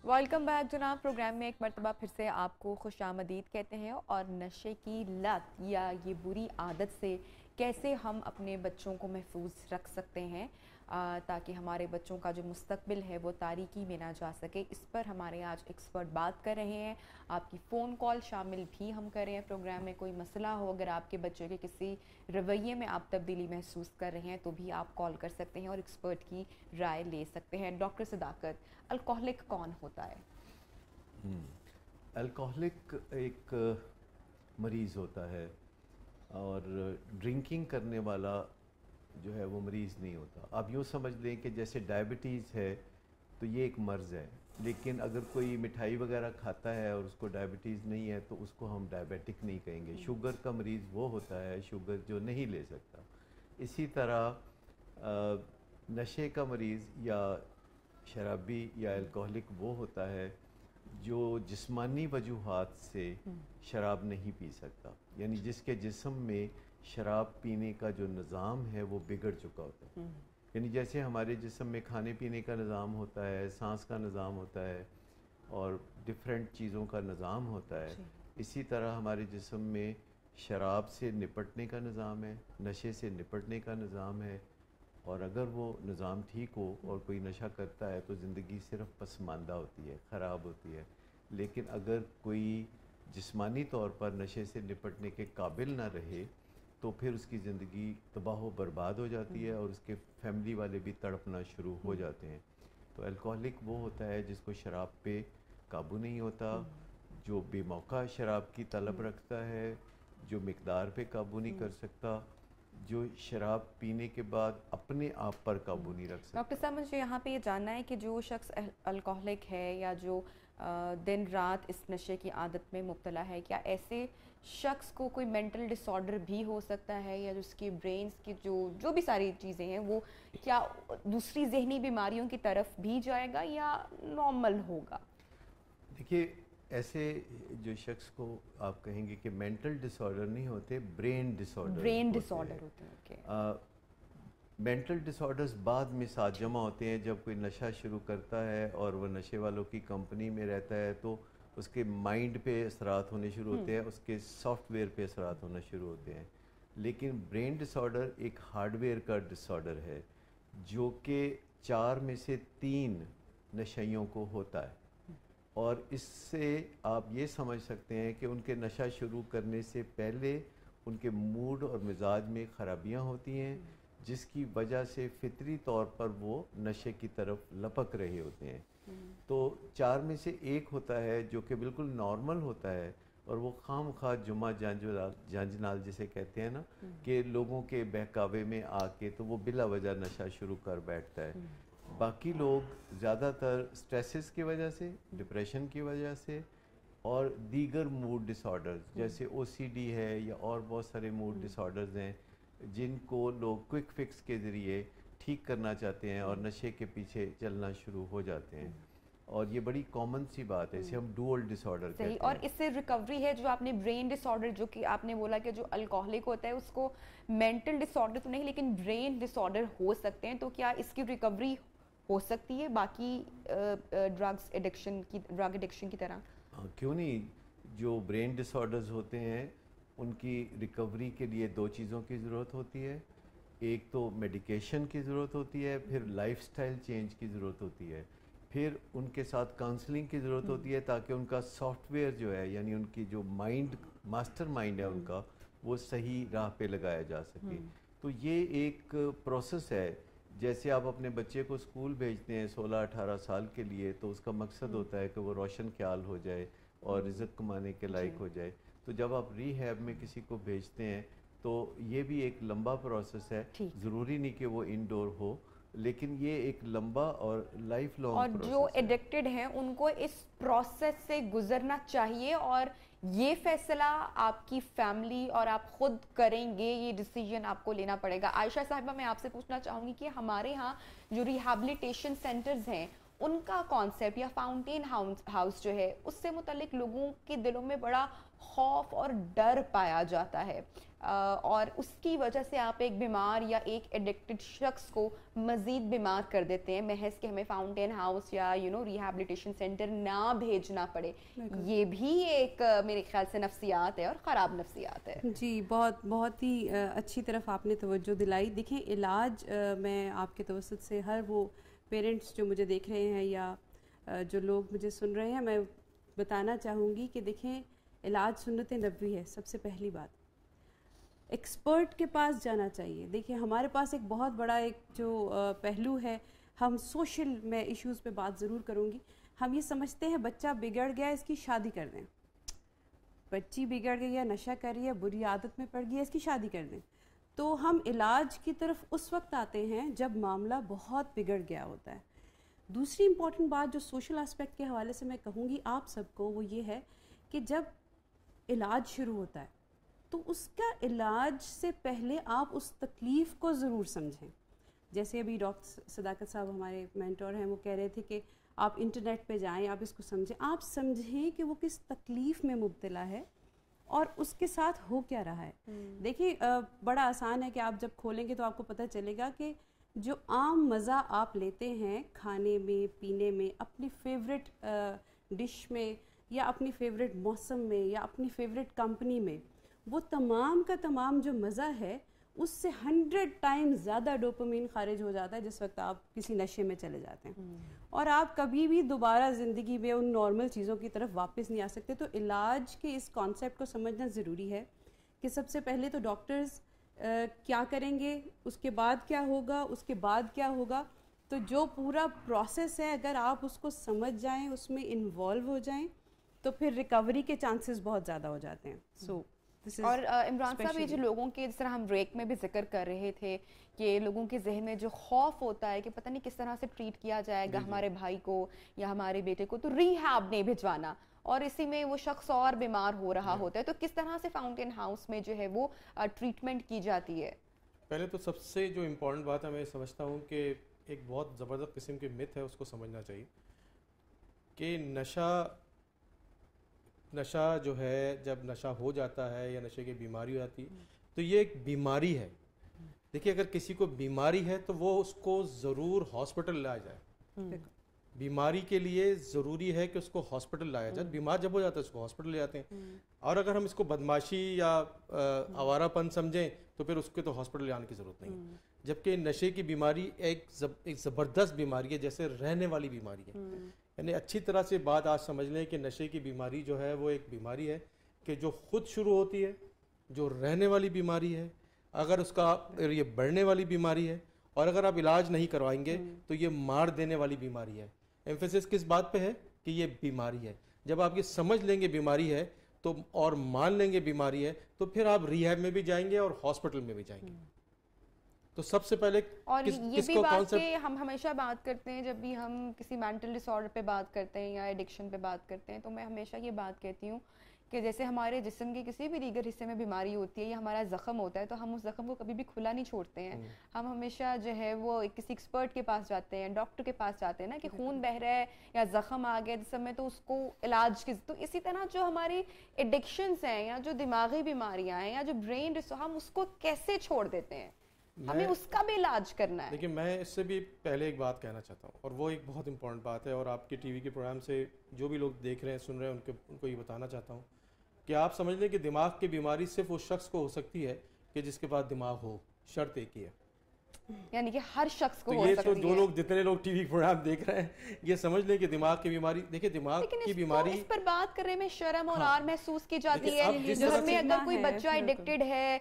Welcome back جناب. Programme میں ایک مرتبہ پھر سے آپ کو خوش آمدید کہتے ہیں. اور نشے کی لت یا یہ بری عادت سے کیسے ہم اپنے بچوں کو محفوظ رکھ سکتے ہیں تاکہ ہمارے بچوں کا جو مستقبل ہے وہ تاریکی میں نہ جا سکے، اس پر ہمارے آج ایکسپرٹ بات کر رہے ہیں. آپ کی فون کال شامل بھی ہم کر رہے ہیں پروگرام میں. کوئی مسئلہ ہو، اگر آپ کے بچے کے کسی رویے میں آپ تبدیلی محسوس کر رہے ہیں تو بھی آپ کال کر سکتے ہیں اور ایکسپرٹ کی رائے لے سکتے ہیں. ڈاکٹر صداقت، الکوہلک کون ہوتا ہے؟ الکوہلک ایک مریض ہوتا ہے، اور ڈرنکنگ کرنے والا جو ہے وہ مریض نہیں ہوتا. آپ یوں سمجھ لیں کہ جیسے ڈائبٹیز ہے تو یہ ایک مرض ہے، لیکن اگر کوئی مٹھائی وغیرہ کھاتا ہے اور اس کو ڈائبٹیز نہیں ہے تو اس کو ہم ڈائبیٹک نہیں کہیں گے. شوگر کا مریض وہ ہوتا ہے شوگر جو نہیں لے سکتا. اسی طرح نشے کا مریض یا شرابی یا الکوہلک وہ ہوتا ہے جو جسمانی وجوہات سے شراب نہیں پی سکتا، یعنی جس کے جسم میں شراب پینے کا جو نظام ہے وہ بگڑ چکا ہوتا ہے. یعنی جیسے ہمارے جسم میں کھانے پینے کا نظام ہوتا ہے، سانس کا نظام ہوتا ہے اور ڈیفرنٹ چیزوں کا نظام ہوتا ہے، اسی طرح ہمارے جسم میں شراب سے نپٹنے کا نظام ہے، نشے سے نپٹنے کا نظام ہے. اور اگر وہ نظام ٹھیک ہو اور کوئی نشہ کرتا ہے تو زندگی صرف پسماندہ ہوتی ہے، خراب ہوتی ہے. لیکن اگر کوئی جسمانی طور پر نشے سے نپٹنے کے قابل نہ رہے تو پھر اس کی زندگی تباہ و برباد ہو جاتی ہے اور اس کے فیملی والے بھی تڑپنا شروع ہو جاتے ہیں. تو الکوہلک وہ ہوتا ہے جس کو شراب پہ قابو نہیں ہوتا، جو بے موقع شراب کی طلب رکھتا ہے، جو مقدار پہ قابو نہیں کر سکتا، جو شراب پینے کے بعد اپنے آپ پر قابو نہیں رکھ سکتا. ڈاکٹر صاحب، مجھے یہاں پہ یہ جاننا ہے کہ جو شخص الکوہلک ہے یا جو دن رات اس نشے کی عادت میں مبتلا ہے، کیا ایسے شخص کو کوئی مینٹل ڈس آرڈر بھی ہو سکتا ہے، یا اس کی برینز کی جو بھی ساری چیزیں ہیں وہ کیا دوسری ذہنی بیماریوں کی طرف بھی جائے گا یا نارمل ہوگا؟ دیکھیے، ایسے جو شخص کو آپ کہیں گے کہ مینٹل ڈس آرڈر نہیں ہوتے، برین ڈس آرڈر ہوتے ہیں. مینٹل ڈس آرڈرز بعد میں ساتھ جمع ہوتے ہیں جب کوئی نشہ شروع کرتا ہے اور وہ نشے والوں کی کمپنی میں رہتا ہے تو اس کے مائنڈ پہ اثرات ہونے شروع ہوتے ہیں، اس کے سافٹ ویئر پہ اثرات ہونا شروع ہوتے ہیں. لیکن برین ڈس آرڈر ایک ہارڈ ویئر کا ڈس آرڈر ہے جو کہ 4 میں سے 3 نشیوں کو ہوتا ہے. اور اس سے آپ یہ سمجھ سکتے ہیں کہ ان کے نشہ شروع کرنے سے پہلے ان کے موڈ اور مزاج میں خرابیاں ہوتی ہیں، جس کی وجہ سے فطری طور پر وہ نشے کی طرف لپک رہے ہوتے ہیں. تو 4 میں سے 1 ہوتا ہے جو کہ بالکل نارمل ہوتا ہے، اور وہ خام خواہ جمعہ جانجنال جسے کہتے ہیں نا، کہ لوگوں کے بہکاوے میں آ کے تو وہ بلا وجہ نشہ شروع کر بیٹھتا ہے. باقی لوگ زیادہ تر سٹریسز کی وجہ سے، ڈپریشن کی وجہ سے اور دیگر موڈ ڈس آرڈرز جیسے او سی ڈی ہے یا اور بہت سارے موڈ ڈس آرڈرز ہیں جن کو لوگ کوئک فکس کے ذریعے ٹھیک کرنا چاہتے ہیں اور نشے کے پیچھے چلنا شروع ہو جاتے ہیں. اور یہ بڑی کامن سی بات ہے، اسے ہم ڈوئل ڈس آرڈر کہتے ہیں. اور اس سے ریکوری ہے. جو آپ نے برین ڈس آرڈر، جو کہ آپ نے بولا کہ جو الکوہلک ہوتا ہے اس کو مینٹل ڈس آرڈر تو نہیں لیکن برین ڈس آرڈر ہو سکتے ہیں، تو کیا اس کی ریکوری ہو سکتی ہے باقی ڈرگ ایڈکشن کی طرح؟ کیوں نہیں. جو برین ڈس آرڈرز ہوتے ہیں ان کی ریکوری کے لیے 2 چیزوں کی ضرورت ہوتی ہے. ایک تو میڈیکیشن کی ضرورت ہوتی ہے، پھر لائف سٹائل چینج کی ضرورت ہوتی ہے، پھر ان کے ساتھ کاؤنسلنگ کی ضرورت ہوتی ہے تاکہ ان کا سافٹ ویئر جو ہے، یعنی ان کی جو مائنڈ، ماسٹر مائنڈ ہے ان کا، وہ صحیح راہ پہ لگایا جا سکے. تو یہ ایک پروسیس ہے. جیسے آپ اپنے بچے کو اسکول بھیجتے ہیں 16-18 سال کے لیے تو اس کا مقصد ہوتا ہے کہ وہ روشن خیال ہو جائے اور رزق کمانے کے لائق ہو جائے. تو جب آپ ری ہیب میں کسی کو بھیجتے ہیں تو یہ بھی ایک لمبا پروسیس ہے. ضروری نہیں کہ وہ انڈور ہو، لیکن یہ ایک لمبا اور لائف لانگ پروسیس ہے. اور جو ایڈکٹڈ ہیں ان کو اس پروسیس سے گزرنا چاہیے، اور یہ فیصلہ آپ کی فیملی اور آپ خود کریں گے، یہ ڈیسیژن آپ کو لینا پڑے گا. عائشہ صاحبہ، میں آپ سے پوچھنا چاہوں گی کہ ہمارے ہاں جو ریہیبلیٹیشن سینٹرز ہیں ان کا کانسیپٹ یا فاؤنٹین ہاؤس جو ہے اس سے متعلق لوگوں کے دلوں میں بڑا خوف اور ڈر پایا جاتا ہے اور اس کی وجہ سے آپ ایک بیمار یا ایک ایڈکٹڈ شخص کو مزید بیمار کر دیتے ہیں محض کہ ہمیں فاؤنٹین ہاؤس یا ریہیبلیٹیشن سینٹر نہ بھیجنا پڑے. یہ بھی ایک میرے خیال سے نفسیات ہے اور خراب نفسیات ہے. جی بہت بہت ہی اچھی طرف آپ نے توجہ دلائی. دیکھیں علاج میں آپ کے توسط سے ہر وہ پیرنٹس جو مجھے دیکھ رہے ہیں یا جو لوگ مجھے سن رہے ہیں میں بتانا چاہوں گی کہ دیکھیں علاج سنت نبوی ہے. سب سے پہلی بات ایکسپرٹ کے پاس جانا چاہیے. دیکھیں ہمارے پاس ایک بہت بڑا ایک جو پہلو ہے, ہم سوشل میں ایشوز پہ بات ضرور کروں گی. ہم یہ سمجھتے ہیں بچہ بگڑ گیا اس کی شادی کر دیں, بچی بگڑ گئی ہے نشہ کر رہی ہے بری عادت میں پڑ گئی ہے اس کی شادی کر دیں. تو ہم علاج کی طرف اس وقت آتے ہیں جب معاملہ بہت بگڑ گیا ہوتا ہے. دوسری امپورٹنٹ بات جو سوشل اسپیکٹ کے حوالے سے میں کہوں گی آپ سب کو وہ یہ ہے کہ جب علاج شروع ہوتا ہے تو اس کا علاج سے پہلے آپ اس تکلیف کو ضرور سمجھیں. جیسے ابھی ڈاکٹر صداقت صاحب ہمارے مینٹور ہیں وہ کہہ رہے تھے کہ آپ انٹرنیٹ پہ جائیں, آپ اس کو سمجھیں, آپ سمجھیں کہ وہ کس تکلیف میں مبتلا ہے اور اس کے ساتھ ہو کیا رہا ہے. دیکھیے بڑا آسان ہے کہ آپ جب کھولیں گے تو آپ کو پتہ چلے گا کہ جو عام مزہ آپ لیتے ہیں کھانے میں پینے میں, اپنی فیوریٹ ڈش میں یا اپنی فیوریٹ موسم میں یا اپنی فیوریٹ کمپنی میں, وہ تمام کا تمام جو مزہ ہے اس سے 100 ٹائم زیادہ ڈوپامین خارج ہو جاتا ہے جس وقت آپ کسی نشے میں چلے جاتے ہیں اور آپ کبھی بھی دوبارہ زندگی میں ان نارمل چیزوں کی طرف واپس نہیں آ سکتے. تو علاج کے اس کانسیپٹ کو سمجھنا ضروری ہے کہ سب سے پہلے تو ڈاکٹرز کیا کریں گے, اس کے بعد کیا ہوگا, اس کے بعد کیا ہوگا. تو جو پورا پروسیس ہے اگر آپ اس کو سمجھ جائیں, اس میں انوالو ہو جائیں تو پھر ریکوری کے چانسز بہت زیادہ ہو جاتے ہیں. اور عمران صاحب یہ جو لوگوں کے جس طرح ہم بریک میں بھی ذکر کر رہے تھے کہ لوگوں کے ذہن میں جو خوف ہوتا ہے کہ پتہ نہیں کس طرح سے ٹریٹ کیا جائے گا ہمارے بھائی کو یا ہمارے بیٹے کو, تو ریہیب نہیں بھجوانا اور اسی میں وہ شخص اور بیمار ہو رہا ہوتا ہے, تو کس طرح سے فاؤنٹین ہاؤس میں جو ہے وہ ٹریٹمنٹ کی جاتی ہے؟ پہلے تو سب سے جو امپورٹنٹ بات ہے میں سمجھتا ہوں کہ ایک بہت زبردست قسم کے مت ہے, اس کو سمجھنا چاہیے کہ نشہ جو ہے جب نشہ ہو جاتا ہے یا نشے کی بیماری ہو جاتی ہے تو یہ ایک بیماری ہے. دیکھیے اگر کسی کو بیماری ہے تو وہ اس کو ضرور ہاسپٹل لایا جائے. بیماری کے لیے ضروری ہے کہ اس کو ہاسپٹل لایا جائے. بیمار جب ہو جاتا ہے اس کو ہاسپٹل لے جاتے ہیں. اور اگر ہم اس کو بدماشی یا آوارہ پن سمجھیں تو پھر اس کے تو ہاسپٹل لے آنے کی ضرورت نہیں ہے. جبکہ نشے کی بیماری ایک زبردست بیماری ہے, جیسے رہنے والی بیماری ہے. یعنی اچھی طرح سے بات آج سمجھ لیں کہ نشے کی بیماری جو ہے وہ ایک بیماری ہے کہ جو خود شروع ہوتی ہے, جو رہنے والی بیماری ہے, اگر اس کا یہ بڑھنے والی بیماری ہے اور اگر آپ علاج نہیں کروائیں گے تو یہ مار دینے والی بیماری ہے. ایمفیسس کس بات پہ ہے کہ یہ بیماری ہے. جب آپ یہ سمجھ لیں گے بیماری ہے تو اور مان لیں گے بیماری ہے تو پھر آپ ریہیب میں بھی جائیں گے اور ہاسپٹل میں بھی جائیں گے. تو سب سے پہلے اور یہ بھی بات کہ ہم ہمیشہ بات کرتے ہیں جب بھی ہم کسی مینٹل ڈس آرڈر پہ بات کرتے ہیں یا ایڈکشن پہ بات کرتے ہیں تو میں ہمیشہ یہ بات کہتی ہوں کہ جیسے ہمارے جسم کے کسی بھی دیگر حصے میں بیماری ہوتی ہے یا ہمارا زخم ہوتا ہے تو ہم اس زخم کو کبھی بھی کھلا نہیں چھوڑتے ہیں. ہم ہمیشہ جو ہے وہ کسی ایکسپرٹ کے پاس جاتے ہیں, ڈاکٹر کے پاس جاتے ہیں نا کہ خون بہہ رہا ہے یا زخم آ گیا جسم میں تو اس کو علاج کی. تو اسی طرح جو ہماری ایڈکشنز ہیں یا جو دماغی بیماریاں ہیں یا جو برین ہم اس کو کیسے چھوڑ دیتے ہیں, ہمیں اس کا بھی علاج کرنا ہے. لیکن میں اس سے بھی پہلے ایک بات کہنا چاہتا ہوں اور وہ ایک بہت امپورٹنٹ بات ہے اور آپ کے ٹی وی کے پروگرام سے جو بھی لوگ دیکھ رہے ہیں سن رہے ہیں ان کو یہ بتانا چاہتا ہوں کہ آپ سمجھ لیں کہ دماغ کی بیماری صرف اس شخص کو ہو سکتی ہے کہ جس کے پاس دماغ ہو. شرط ایک ہی ہے, یعنی کہ ہر شخص کو ہو سکتی ہے. جو لوگ جتنے لوگ ٹی وی پروگرام دیکھ رہے ہیں یہ سمجھ لیں کہ دماغ کی بیماری, دیکھیں دماغ کی بیماری اس پر بات کرنے میں شرم اور آر محسوس کی جاتی ہے. گھر میں اگر کوئی بچہ ایڈکٹڈ ہے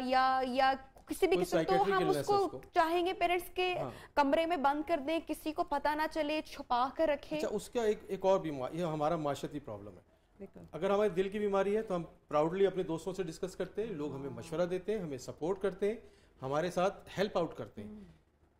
یا کسی بھی قسم تو ہم اس کو چاہیں گے پیرنٹس کے کمرے میں بند کر دیں, کسی کو پتہ نہ چلے, چھپا کر رکھیں. اچھا اس کا ایک اور بیماری, یہ ہمارا معاشرتی پرابلم ہے. اگر ہمارے دل کی بیماری ہے تو ہم پراؤڈلی اپنے دوستوں سے ڈسکس کرتے ہیں, لوگ ہمیں مشورہ دیتے ہیں, ہمیں سپورٹ کرتے ہیں, ہمارے ساتھ ہیلپ آؤٹ کرتے ہیں.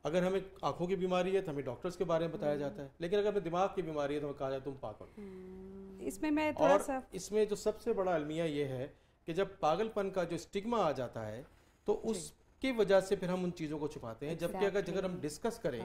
اگر ہمیں آنکھوں کی بیماری ہے تو ہمیں ڈاکٹرز کے بارے میں بتایا جاتا ہے. لیکن اگر ہمیں دماغ کی بیماری ہے تو ہمیں کہا جاتا ہے تم پاگل. اس میں میں تھوڑا سا اس میں جو سب سے بڑا المیہ یہ ہے کہ جب پاگل پن کا جو اسٹگما آ جاتا ہے تو اس کی وجہ سے پھر ہم ان چیزوں کو چھپاتے ہیں. جبکہ اگر ہم ڈسکس کریں,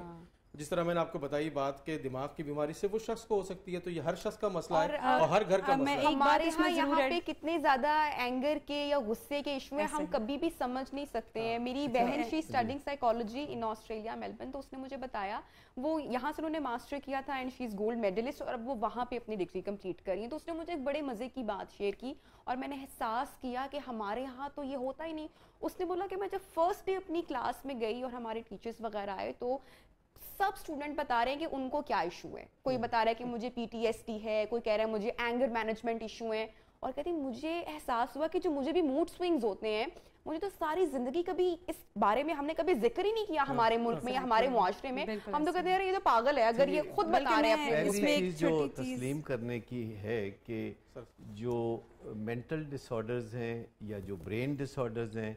جس طرح میں نے آپ کو بتائی بات کہ دماغ کی بیماری سے وہ شخص کو ہو سکتی ہے، تو یہ ہر شخص کا مسئلہ ہے اور ہر گھر کا مسئلہ ہے۔ ہمارے یہاں پہ کتنے زیادہ اینگر کے یا غصے کے ایشو ہیں ہم کبھی بھی سمجھ نہیں سکتے ہیں۔ میری بہن she studying psychology in Australia Melbourne, تو اس نے مجھے بتایا وہ یہاں سے انہوں نے ماسٹر کیا تھا and she is gold medallist, اور اب وہ وہاں پہ اپنی ڈگری کمپلیٹ کر رہی ہیں۔ تو اس نے مجھے ایک بڑے مزے کی بات شیئر کی اور میں نے احساس کیا کہ ہمارے یہاں تو یہ ہوتا ہی نہیں۔ اس نے بولا کہ میں جب فرسٹ ڈے اپنی کلاس میں گئی اور ہمارے ٹیچرز وغیرہ آئے تو سب اسٹوڈنٹ بتا رہے ہیں کہ ان کو کیا ایشو ہے، کوئی بتا رہا ہے کہ مجھے PTSD ہے، کوئی کہہ رہا ہے مجھے اینگر مینجمنٹ ایشو ہے، اور کہتی مجھے احساس ہوا کہ جو مجھے بھی موڈ سوئنگز ہوتے ہیں، مجھے تو ساری زندگی کبھی اس بارے میں ہم نے کبھی ذکر ہی نہیں کیا ہمارے ملک میں یا ہمارے معاشرے میں۔ ہم تو کہتے ہیں یہ تو پاگل ہے اگر یہ خود بتا رہے ہیں اپنے۔ چیز جو تسلیم کرنے کی ہے کہ جو مینٹل ڈس آرڈرز ہیں یا جو برین ڈس آرڈرز ہیں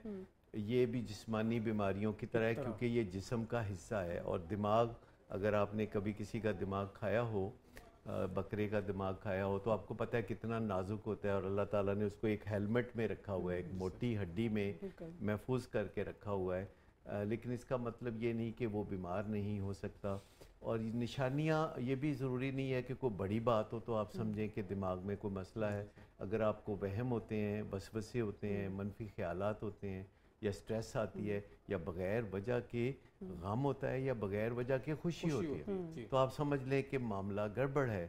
یہ بھی جسمانی بیماریوں کی طرح ہے، کیونکہ یہ جسم کا حصہ ہے، اور دماغ اگر آپ نے کبھی کسی کا دماغ کھایا ہو، بکرے کا دماغ کھایا ہو، تو آپ کو پتہ ہے کتنا نازک ہوتا ہے، اور اللہ تعالیٰ نے اس کو ایک ہیلمٹ میں رکھا ہوا ہے، ایک موٹی ہڈی میں محفوظ کر کے رکھا ہوا ہے، لیکن اس کا مطلب یہ نہیں کہ وہ بیمار نہیں ہو سکتا۔ اور نشانیاں یہ بھی ضروری نہیں ہے کہ کوئی بڑی بات ہو تو آپ سمجھیں کہ دماغ میں کوئی مسئلہ ہے۔ اگر آپ کو وہم ہوتے ہیں، وسوسے ہوتے ہیں، منفی خیالات ہوتے ہیں، یا سٹریس آتی ہے، یا بغیر وجہ کے غم ہوتا ہے، یا بغیر وجہ کے خوشی ہوتی ہے، تو آپ سمجھ لیں کہ معاملہ گڑبڑ ہے۔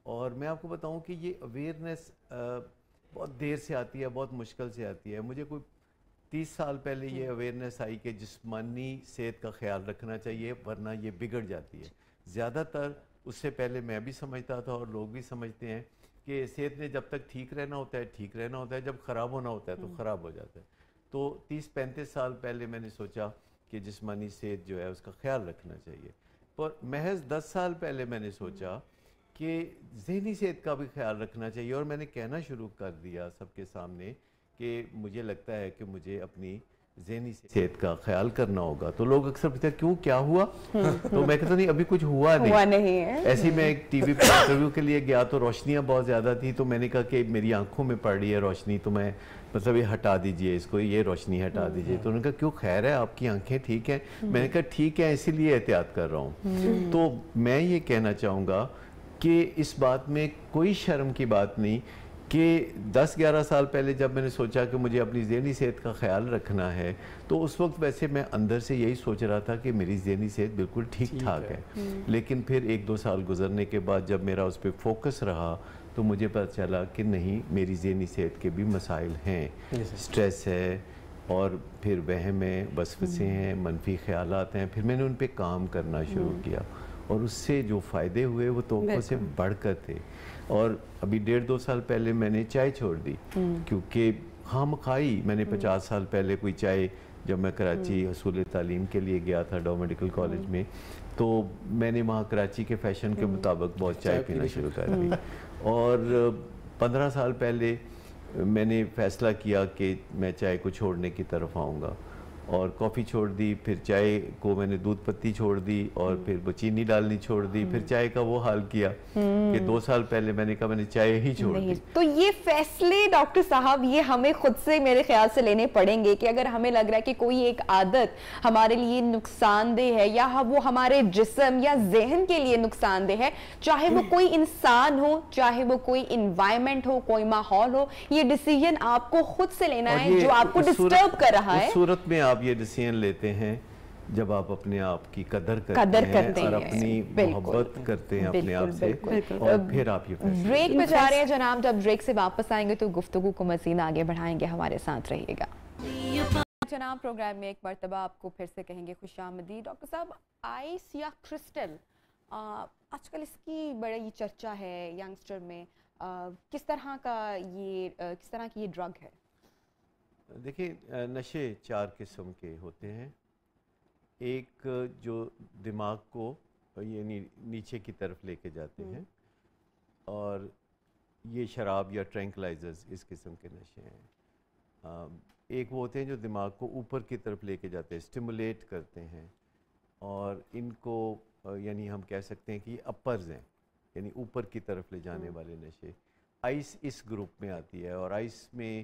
اور میں آپ کو بتاؤں کہ یہ اویئرنیس بہت دیر سے آتی ہے، بہت مشکل سے آتی ہے۔ مجھے کوئی 30 سال پہلے یہ اویئرنیس آئی کہ جسمانی صحت کا خیال رکھنا چاہیے ورنہ یہ بگڑ جاتی ہے۔ زیادہ تر اس سے پہلے میں بھی سمجھتا تھا اور لوگ بھی سمجھتے ہیں کہ صحت نے جب تک ٹھیک رہنا ہوتا ہے ٹھیک رہنا ہوتا ہے، جب خراب ہونا ہوتا ہے تو خراب ہو جاتا ہے۔ تو 30-35 سال پہلے میں نے سوچا کہ جسمانی صحت جو ہے اس کا خیال رکھنا چاہیے، پر محض 10 سال پہلے میں نے سوچا کہ ذہنی صحت کا بھی خیال رکھنا چاہیے، اور میں نے کہنا شروع کر دیا سب کے سامنے کہ مجھے لگتا ہے کہ مجھے اپنی ذہنی صحت کا خیال کرنا ہوگا۔ تو لوگ اکثر پوچھتے ہیں کیوں، کیا ہوا؟ تو میں کہتا نہیں ابھی کچھ ہوا نہیں ہے۔ ایسی میں ایک ٹی وی پہ انٹرویو کے لیے گیا تو روشنیاں بہت زیادہ تھیں، تو میں نے کہا کہ میری آنکھوں میں پڑ رہی ہے روشنی، تو میں مطلب یہ ہٹا دیجئے اس کو، یہ روشنی ہٹا دیجئے۔ تو انہوں نے کہا کیوں، خیر ہے آپ کی آنکھیں ٹھیک ہیں؟ میں نے کہا ٹھیک ہے اسی لیے احتیاط کر رہا ہوں۔ تو میں یہ کہنا چاہوں گا کہ اس بات میں کوئی شرم کی بات نہیں کہ 10-11 سال پہلے جب میں نے سوچا کہ مجھے اپنی ذہنی صحت کا خیال رکھنا ہے، تو اس وقت ویسے میں اندر سے یہی سوچ رہا تھا کہ میری ذہنی صحت بالکل ٹھیک ٹھاک ہے، لیکن پھر 1-2 سال گزرنے کے بعد جب میرا اس پہ فوکس رہا تو مجھے پتہ چلا کہ نہیں، میری ذہنی صحت کے بھی مسائل ہیں، سٹریس ہے، اور پھر وہم ہے، وسوسے ہیں، منفی خیالات ہیں۔ پھر میں نے ان پہ کام کرنا شروع کیا، اور اس سے جو فائدے ہوئے وہ توقع سے بڑھ کر تھے۔ اور ابھی 1.5-2 سال پہلے میں نے چائے چھوڑ دی، کیونکہ خام خائی میں نے 50 سال پہلے کوئی چائے، جب میں کراچی حصول تعلیم کے لیے گیا تھا ڈاؤ میڈیکل کالج میں، تو میں نے وہاں کراچی کے فیشن کے مطابق بہت چائے پینا شروع کر دی۔ اور 15 سال پہلے میں نے فیصلہ کیا کہ میں چائے کو چھوڑنے کی طرف آؤں گا، اور کافی چھوڑ دی، پھر چائے کو میں نے دودھ پتی چھوڑ دی، اور پھر وہ چینی ڈالنی چھوڑ دی، پھر چائے کا وہ حال کیا کہ 2 سال پہلے میں نے کہا میں نے چائے ہی چھوڑ دی۔ تو یہ فیصلے ڈاکٹر صاحب یہ ہمیں خود سے میرے خیال سے لینے پڑیں گے کہ اگر ہمیں لگ رہا ہے کہ کوئی ایک عادت ہمارے لیے نقصان دہ ہے یا وہ ہمارے جسم یا ذہن کے لیے نقصان دہ ہے، چاہے وہ کوئی انسان ہو، چاہے وہ کوئی انوائرمنٹ ہو، کوئی ماحول ہو، یہ ڈیسیژن آپ کو خود سے لینا ہے جو آپ کو ڈسٹرب کر رہا ہے۔ اس صورت میں آپ یہ ڈیسیژن لیتے ہیں جب آپ اپنے آپ کی قدر کرتے ہیں اور اپنی محبت کرتے ہیں اپنے آپ سے، اور پھر آپ یہ فیصلہ۔ بریک پہ جا رہے ہیں جناب، جب بریک سے واپس آئیں گے تو گفتگو کو مزید آگے بڑھائیں گے، ہمارے ساتھ رہیے گا جناب۔ پروگرام میں ایک مرتبہ آپ کو پھر سے کہیں گے خوش آمدید۔ ڈاکٹر صاحب، آئس یا کرسٹل آج کل اس کی بڑی چرچا ہے ینگسٹر میں، کس طرح کی یہ ڈرگ ہے؟ دیکھیں، نشے 4 قسم کے ہوتے ہیں۔ ایک جو دماغ کو یعنی نیچے کی طرف لے کے جاتے ہیں، اور یہ شراب یا ٹرینکلائزرز اس قسم کے نشے ہیں۔ ایک وہ ہوتے ہیں جو دماغ کو اوپر کی طرف لے کے جاتے ہیں، اسٹیمولیٹ کرتے ہیں، اور ان کو یعنی ہم کہہ سکتے ہیں کہ یہ اپرز ہیں، یعنی اوپر کی طرف لے جانے والے نشے۔ آئس اس گروپ میں آتی ہے، اور آئس میں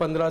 15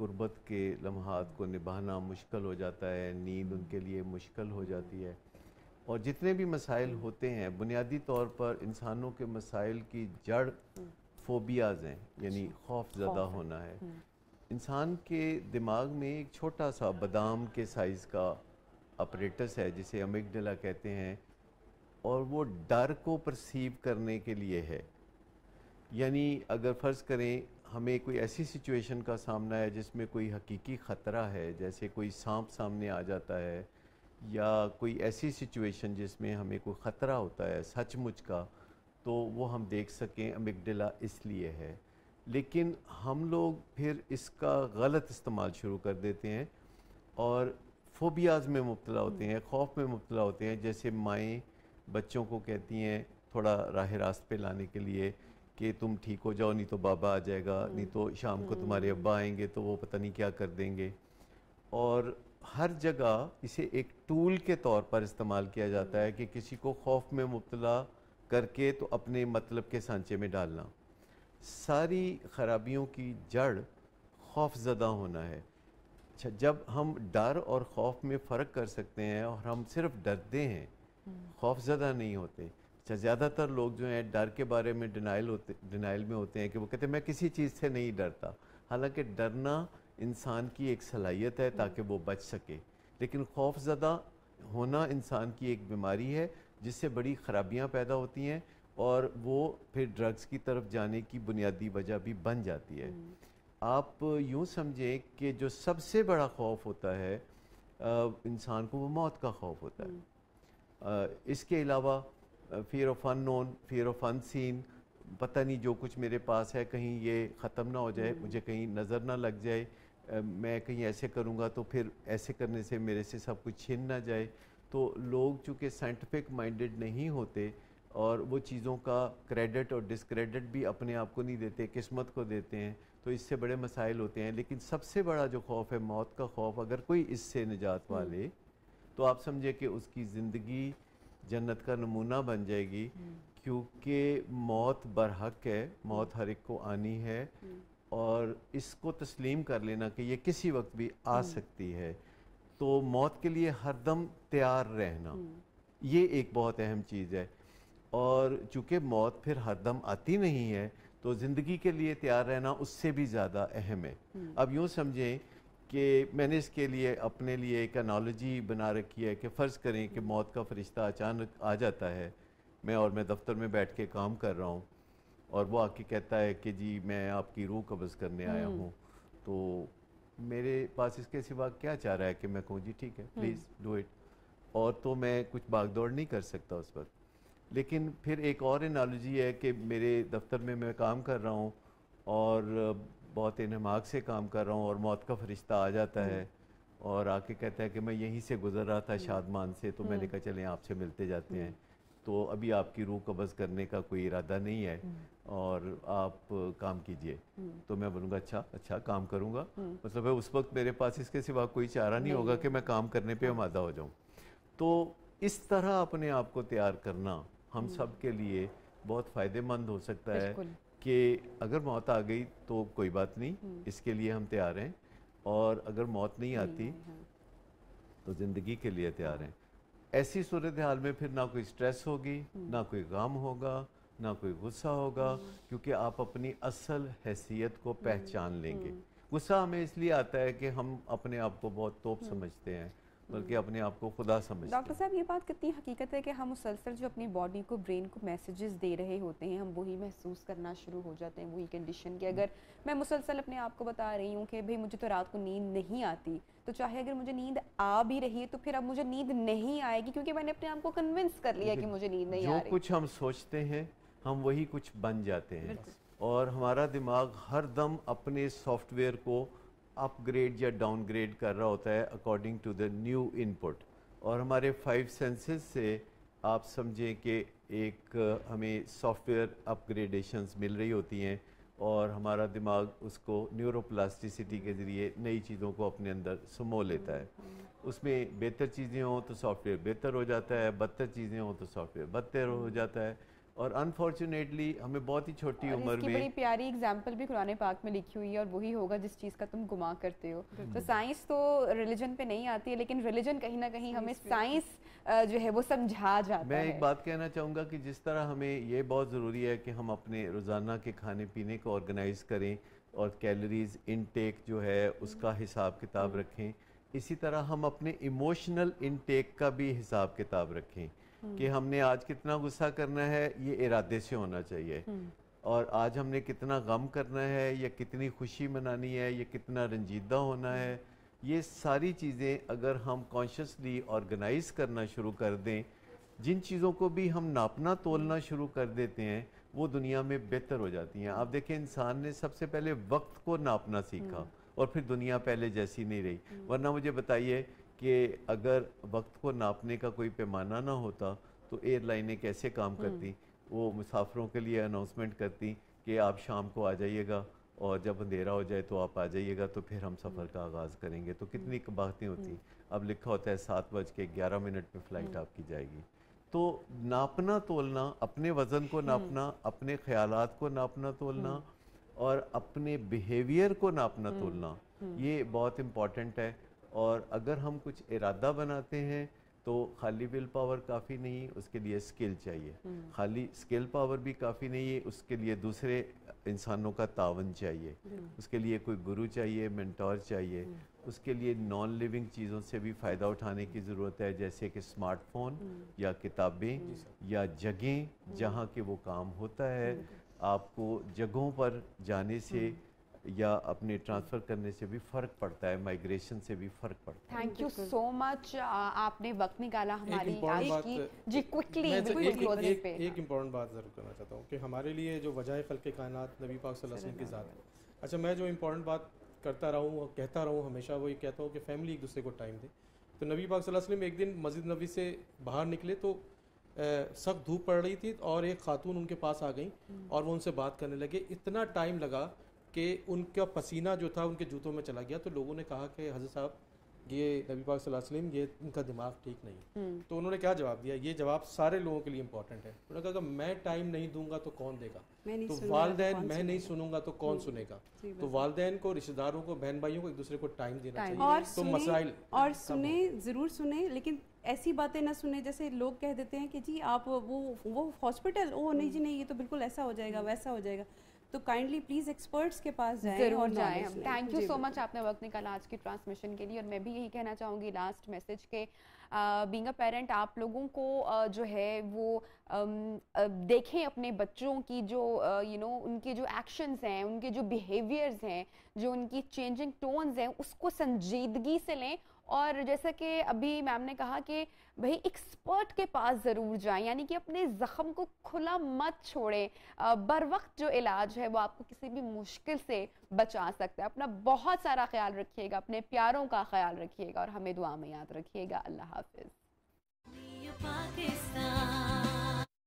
غربت کے لمحات کو نبھانا مشکل ہو جاتا ہے، نیند ان کے لیے مشکل ہو جاتی ہے، اور جتنے بھی مسائل ہوتے ہیں بنیادی طور پر انسانوں کے مسائل کی جڑ فوبیاز ہیں، یعنی خوف زدہ ہونا ہے۔ انسان کے دماغ میں ایک چھوٹا سا بادام کے سائز کا اپریٹس ہے جسے امیگڈلا کہتے ہیں، اور وہ ڈر کو پرسیو کرنے کے لیے ہے۔ یعنی اگر فرض کریں ہمیں کوئی ایسی سچویشن کا سامنا ہے جس میں کوئی حقیقی خطرہ ہے، جیسے کوئی سانپ سامنے آ جاتا ہے، یا کوئی ایسی سچویشن جس میں ہمیں کوئی خطرہ ہوتا ہے سچ مچ کا، تو وہ ہم دیکھ سکیں، امیگڈلا اس لیے ہے۔ لیکن ہم لوگ پھر اس کا غلط استعمال شروع کر دیتے ہیں اور فوبیاز میں مبتلا ہوتے ہیں، خوف میں مبتلا ہوتے ہیں، جیسے مائیں بچوں کو کہتی ہیں تھوڑا راہ راست پہ لانے کے لیے کہ تم ٹھیک ہو جاؤ، نہیں تو بابا آ جائے گا، نہیں تو شام کو تمہارے ابا آئیں گے تو وہ پتہ نہیں کیا کر دیں گے۔ اور ہر جگہ اسے ایک ٹول کے طور پر استعمال کیا جاتا ہے کہ کسی کو خوف میں مبتلا کر کے تو اپنے مطلب کے سانچے میں ڈالنا۔ ساری خرابیوں کی جڑ خوف زدہ ہونا ہے۔ اچھا، جب ہم ڈر اور خوف میں فرق کر سکتے ہیں اور ہم صرف ڈرتے ہیں، خوف زدہ نہیں ہوتے۔ اچھا، زیادہ تر لوگ جو ہیں ڈر کے بارے میں ڈینائل میں ہوتے ہیں کہ وہ کہتے ہیں میں کسی چیز سے نہیں ڈرتا، حالانکہ ڈرنا انسان کی ایک صلاحیت ہے تاکہ وہ بچ سکے، لیکن خوف زدہ ہونا انسان کی ایک بیماری ہے جس سے بڑی خرابیاں پیدا ہوتی ہیں، اور وہ پھر ڈرگز کی طرف جانے کی بنیادی وجہ بھی بن جاتی ہے۔ آپ یوں سمجھیں کہ جو سب سے بڑا خوف ہوتا ہے انسان کو، وہ موت کا خوف ہوتا ہے۔ اس کے علاوہ fear of unknown, fear of unseen, پتہ نہیں جو کچھ میرے پاس ہے کہیں یہ ختم نہ ہو جائے، مجھے کہیں نظر نہ لگ جائے، میں کہیں ایسے کروں گا تو پھر ایسے کرنے سے میرے سے سب کچھ چھن نہ جائے۔ تو لوگ چونکہ سائنٹیفک مائنڈڈ نہیں ہوتے اور وہ چیزوں کا کریڈٹ اور ڈسکریڈٹ بھی اپنے آپ کو نہیں دیتے، قسمت کو دیتے ہیں، تو اس سے بڑے مسائل ہوتے ہیں۔ لیکن سب سے بڑا جو خوف ہے موت کا خوف، اگر کوئی اس سے نجات پا لے تو آپ سمجھے کہ اس کی زندگی جنت کا نمونہ بن جائے گی، کیونکہ موت برحق ہے، موت ہر ایک کو آنی ہے، اور اس کو تسلیم کر لینا کہ یہ کسی وقت بھی آ سکتی ہے، تو موت کے لیے ہر دم تیار رہنا، یہ ایک بہت اہم چیز ہے۔ اور چونکہ موت پھر ہر دم آتی نہیں ہے تو زندگی کے لیے تیار رہنا اس سے بھی زیادہ اہم ہے۔ اب یوں سمجھیں کہ میں نے اس کے لیے اپنے لیے ایک انالوجی بنا رکھی ہے کہ فرض کریں کہ موت کا فرشتہ اچانک آ جاتا ہے، میں دفتر میں بیٹھ کے کام کر رہا ہوں، اور وہ آ کے کہتا ہے کہ جی میں آپ کی روح قبض کرنے آیا ہوں، تو میرے پاس اس کے سوا کیا چاہ رہا ہے کہ میں کہوں جی ٹھیک ہے پلیز ڈو اٹ، اور تو میں کچھ بھاگ دوڑ نہیں کر سکتا اس وقت۔ لیکن پھر ایک اور انالوجی ہے کہ میرے دفتر میں کام کر رہا ہوں اور بہت انہماک سے کام کر رہا ہوں، اور موت کا فرشتہ آ جاتا ہے اور آ کے کہتا ہے کہ میں یہیں سے گزر رہا تھا شادمان سے، تو میں نے کہا چلیں آپ سے ملتے جاتے ہیں، تو ابھی آپ کی روح قبض کرنے کا کوئی ارادہ نہیں ہے اور آپ کام کیجئے۔ تو میں بولوں گا اچھا کام کروں گا، مطلب ہے اس وقت میرے پاس اس کے سوا کوئی چارہ نہیں ہوگا کہ میں کام کرنے پہ آمادہ ہو جاؤں۔ تو اس طرح اپنے آپ کو تیار کرنا ہم سب کے لیے بہت فائدہ مند ہو سکتا ہے کہ اگر موت آ گئی تو کوئی بات نہیں، اس کے لیے ہم تیار ہیں، اور اگر موت نہیں آتی تو زندگی کے لیے تیار ہیں۔ ایسی صورتحال میں پھر نہ کوئی سٹریس ہوگی، نہ کوئی غم ہوگا، نہ کوئی غصہ ہوگا، کیونکہ آپ اپنی اصل حیثیت کو پہچان لیں گے۔ غصہ ہمیں اس لیے آتا ہے کہ ہم اپنے آپ کو بہت توپ سمجھتے ہیں، بلکہ اپنے آپ کو خدا سمجھتے ہیں۔ ڈاکٹر صاحب، یہ بات کتنی حقیقت ہے کہ ہم مسلسل جو اپنی باڈی کو، برین کو میسیجز دے رہے ہوتے ہیں، ہم وہی محسوس کرنا شروع ہو جاتے ہیں، وہی کنڈیشن کہ اگر میں مسلسل اپنے آپ کو بتا رہی ہوں کہ بھئی مجھے تو رات کو نیند نہیں آتی، تو چاہے اگر مجھے نیند آ بھی رہی ہے تو پھر اب مجھے نیند نہیں آئے گی، کیونکہ میں نے اپنے آپ کو کنونس کر لیا کہ مجھے نیند نہیں آ رہی۔ جو کچھ ہم سوچتے ہیں ہم وہی کچھ بن جاتے ہیں، اور ہمارا دماغ ہر دم اپنے سافٹ ویئر کو اپ گریڈ یا ڈاؤن گریڈ کر رہا ہوتا ہے according to the new input, اور ہمارے 5 سینسز سے آپ سمجھیں کہ ایک ہمیں سافٹ ویئر اپ گریڈیشنز مل رہی ہوتی ہیں، اور ہمارا دماغ اس کو نیورو پلاسٹیسٹی کے ذریعے نئی چیزوں کو اپنے اندر سمو لیتا ہے۔ اس میں بہتر چیزیں ہوں تو سافٹ ویئر بہتر ہو جاتا ہے، بدتر چیزیں ہوں تو سافٹ ویئر بدتر ہو جاتا ہے، اور انفارچونیٹلی ہمیں بہت ہی چھوٹی عمر اس کی بڑی پیاری ایگزامپل بھی قرآن پاک میں لکھی ہوئی ہے، اور وہی ہوگا جس چیز کا تم گما کرتے ہو. تو سائنس تو ریلیجن پہ نہیں آتی ہے، لیکن ریلیجن کہیں نہ کہیں ہمیں سائنس جو ہے وہ سمجھا جاتا ہے. میں ایک بات کہنا چاہوں گا کہ جس طرح ہمیں یہ بہت ضروری ہے کہ ہم اپنے روزانہ کے کھانے پینے کو آرگنائز کریں اور کیلوریز انٹیک جو ہے اس کا حساب کتاب رکھیں، اسی طرح ہم اپنے ایموشنل انٹیک کا بھی حساب کتاب رکھیں کہ ہم نے آج کتنا غصہ کرنا ہے، یہ ارادے سے ہونا چاہیے، اور آج ہم نے کتنا غم کرنا ہے یا کتنی خوشی منانی ہے یا کتنا رنجیدہ ہونا ہے. یہ ساری چیزیں اگر ہم کانشیسلی آرگنائز کرنا شروع کر دیں، جن چیزوں کو بھی ہم ناپنا تولنا شروع کر دیتے ہیں وہ دنیا میں بہتر ہو جاتی ہیں. آپ دیکھیں انسان نے سب سے پہلے وقت کو ناپنا سیکھا اور پھر دنیا پہلے جیسی نہیں رہی. ورنہ مجھے بتائیے کہ اگر وقت کو ناپنے کا کوئی پیمانہ نہ ہوتا تو ایئر لائنیں کیسے کام کرتی؟ وہ مسافروں کے لیے اناؤنسمنٹ کرتی کہ آپ شام کو آ جائیے گا اور جب اندھیرا ہو جائے تو آپ آ جائیے گا، تو پھر ہم سفر کا آغاز کریں گے. تو کتنی باتیں ہوتی. اب لکھا ہوتا ہے 7:11 میں فلائٹ آپ کی جائے گی. تو ناپنا تولنا، اپنے وزن کو ناپنا، اپنے خیالات کو ناپنا تولنا اور اپنے بیہیویئر کو ناپنا تولنا، یہ بہت امپورٹنٹ ہے. اور اگر ہم کچھ ارادہ بناتے ہیں تو خالی ول پاور کافی نہیں، اس کے لیے سکل چاہیے. خالی سکل پاور بھی کافی نہیں ہے، اس کے لیے دوسرے انسانوں کا تعاون چاہیے. اس کے لیے کوئی گرو چاہیے، مینٹور چاہیے. اس کے لیے نان لیونگ چیزوں سے بھی فائدہ اٹھانے کی ضرورت ہے، جیسے کہ اسمارٹ فون یا کتابیں یا جگہیں جہاں کہ وہ کام ہوتا ہے. آپ کو جگہوں پر جانے سے یا اپنے ٹرانسفر کرنے سے بھی فرق پڑتا ہے، مائگریشن سے بھی فرق پڑتا ہے. تھینک یو سو مچ، آپ نے وقت نکالا ہماری آج کی. جی کوئکلی ایک امپورٹنٹ بات ضرور کرنا چاہتا ہوں کہ ہمارے لیے جو وجہ خلق کائنات نبی پاک صلی اللہ علیہ وسلم کی ذات ہے. اچھا، میں جو امپورٹنٹ بات کرتا رہا ہوں اور کہتا رہا ہوں ہمیشہ، وہ یہ کہتا ہوں کہ فیملی ایک دوسرے کو ٹائم دے. تو نبی پاک صلی اللہ علیہ وسلم ایک دن مسجد نبوی سے باہر نکلے تو سخت دھوپ پڑ رہی تھی اور ایک خاتون ان کے پاس آ گئیں اور وہ ان سے بات کرنے لگے. اتنا ٹائم لگا کہ ان کا پسینہ جو تھا ان کے جوتوں میں چلا گیا. تو لوگوں نے کہا کہ حضرت صاحب یہ نبی پاک صلی اللہ علیہ وسلم، یہ ان کا دماغ ٹھیک نہیں. تو انہوں نے کیا جواب دیا؟ یہ جواب سارے لوگوں کے لیے امپورٹنٹ ہے. انہوں نے کہا کہ میں ٹائم نہیں دوں گا تو کون دے گا؟ تو والدین، میں نہیں سنوں گا تو کون سنے گا؟ تو والدین کو، رشتہ داروں کو، بہن بھائیوں کو ایک دوسرے کو ٹائم دینا چاہیے. تو مسائل اور سنیں، ضرور سنیں، لیکن ایسی باتیں نہ سنیں جیسے لوگ کہہ دیتے ہیں کہ جی آپ وہ ہاسپٹل، او نہیں جی نہیں، یہ تو بالکل ایسا ہو جائے گا ویسا ہو جائے گا. تو کائنڈلی پلیز ایکسپرٹس کے پاس جائیں، ضرور جائیں. تھینک یو سو مچ، آپ نے وقت نکالا آج کی ٹرانسمیشن کے لیے. اور میں بھی یہی کہنا چاہوں گی لاسٹ میسج کہ بینگ اے پیرنٹ آپ لوگوں کو جو ہے وہ دیکھیں اپنے بچوں کی جو ان کے جو ایکشنز ہیں، ان کے جو بیہیویئرز ہیں، جو ان کی چینجنگ ٹونز ہیں، اس کو سنجیدگی سے لیں. اور جیسا کہ ابھی میم نے کہا کہ بھئی ایکسپرٹ کے پاس ضرور جائیں، یعنی کہ اپنے زخم کو کھلا مت چھوڑیں. بر وقت جو علاج ہے وہ آپ کو کسی بھی مشکل سے بچا سکتا ہے. اپنا بہت سارا خیال رکھیے گا، اپنے پیاروں کا خیال رکھیے گا اور ہمیں دعا میں یاد رکھیے گا. اللہ حافظ.